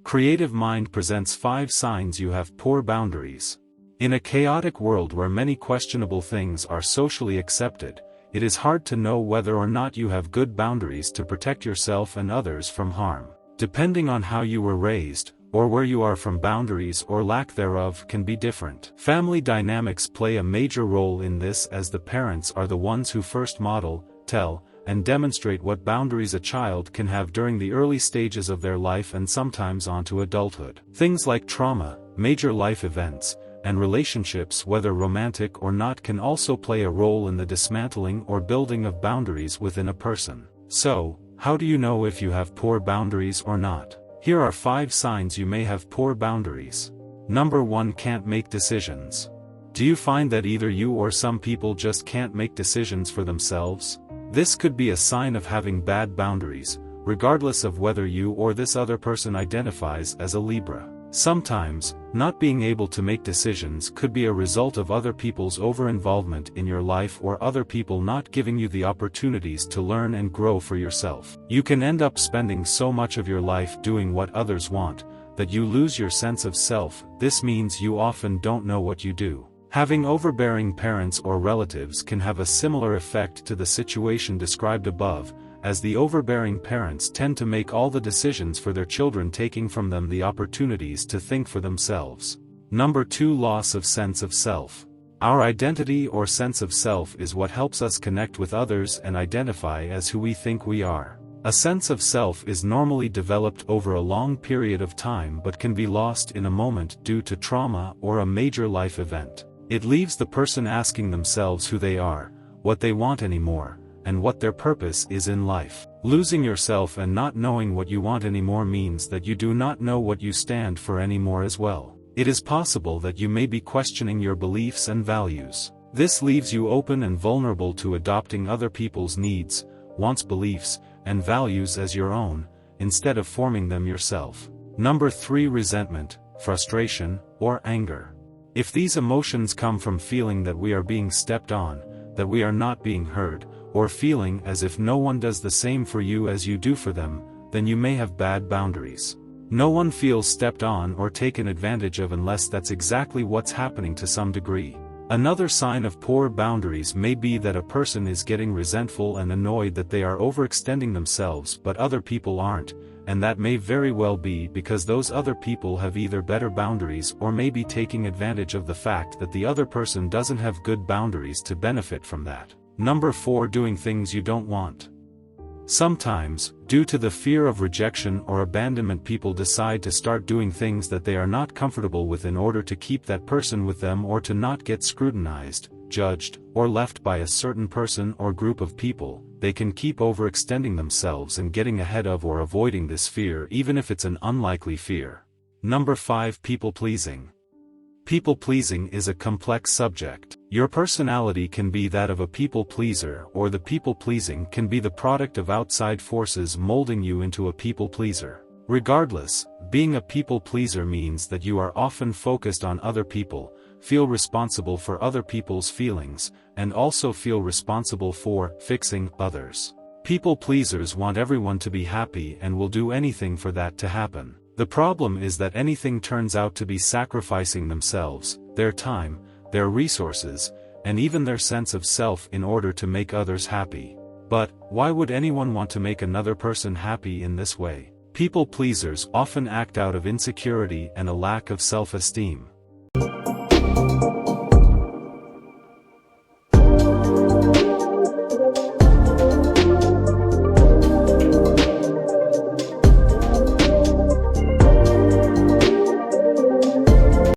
Creative Mind presents 5 signs you have poor boundaries. In a chaotic world where many questionable things are socially accepted, it is hard to know whether or not you have good boundaries to protect yourself and others from harm. Depending on how you were raised, or where you are from, boundaries or lack thereof can be different. Family dynamics play a major role in this, as the parents are the ones who first model, tell, and demonstrate what boundaries a child can have during the early stages of their life and sometimes onto adulthood. Things like trauma, major life events, and relationships, whether romantic or not, can also play a role in the dismantling or building of boundaries within a person. So, how do you know if you have poor boundaries or not? Here are 5 signs you may have poor boundaries. Number 1. Can't make decisions. Do you find that either you or some people just can't make decisions for themselves? This could be a sign of having bad boundaries, regardless of whether you or this other person identifies as a Libra. Sometimes, not being able to make decisions could be a result of other people's over-involvement in your life or other people not giving you the opportunities to learn and grow for yourself. You can end up spending so much of your life doing what others want, that you lose your sense of self. This means you often don't know what you do. Having overbearing parents or relatives can have a similar effect to the situation described above, as the overbearing parents tend to make all the decisions for their children, taking from them the opportunities to think for themselves. Number 2. Loss of sense of self. Our identity or sense of self is what helps us connect with others and identify as who we think we are. A sense of self is normally developed over a long period of time but can be lost in a moment due to trauma or a major life event. It leaves the person asking themselves who they are, what they want anymore, and what their purpose is in life. Losing yourself and not knowing what you want anymore means that you do not know what you stand for anymore as well. It is possible that you may be questioning your beliefs and values. This leaves you open and vulnerable to adopting other people's needs, wants, beliefs, and values as your own, instead of forming them yourself. Number 3. Resentment, frustration, or anger. If these emotions come from feeling that we are being stepped on, that we are not being heard, or feeling as if no one does the same for you as you do for them, then you may have bad boundaries. No one feels stepped on or taken advantage of unless that's exactly what's happening to some degree. Another sign of poor boundaries may be that a person is getting resentful and annoyed that they are overextending themselves but other people aren't, and that may very well be because those other people have either better boundaries or may be taking advantage of the fact that the other person doesn't have good boundaries to benefit from that. Number 4. Doing things you don't want. Sometimes, due to the fear of rejection or abandonment, people decide to start doing things that they are not comfortable with in order to keep that person with them or to not get scrutinized, judged, or left by a certain person or group of people. They can keep overextending themselves and getting ahead of or avoiding this fear, even if it's an unlikely fear. Number 5. People-pleasing. People-pleasing is a complex subject. Your personality can be that of a people-pleaser, or the people-pleasing can be the product of outside forces molding you into a people-pleaser. Regardless, being a people-pleaser means that you are often focused on other people, feel responsible for other people's feelings, and also feel responsible for fixing others. People-pleasers want everyone to be happy and will do anything for that to happen. The problem is that anything turns out to be sacrificing themselves, their time, their resources, and even their sense of self in order to make others happy. But, why would anyone want to make another person happy in this way? People-pleasers often act out of insecurity and a lack of self-esteem.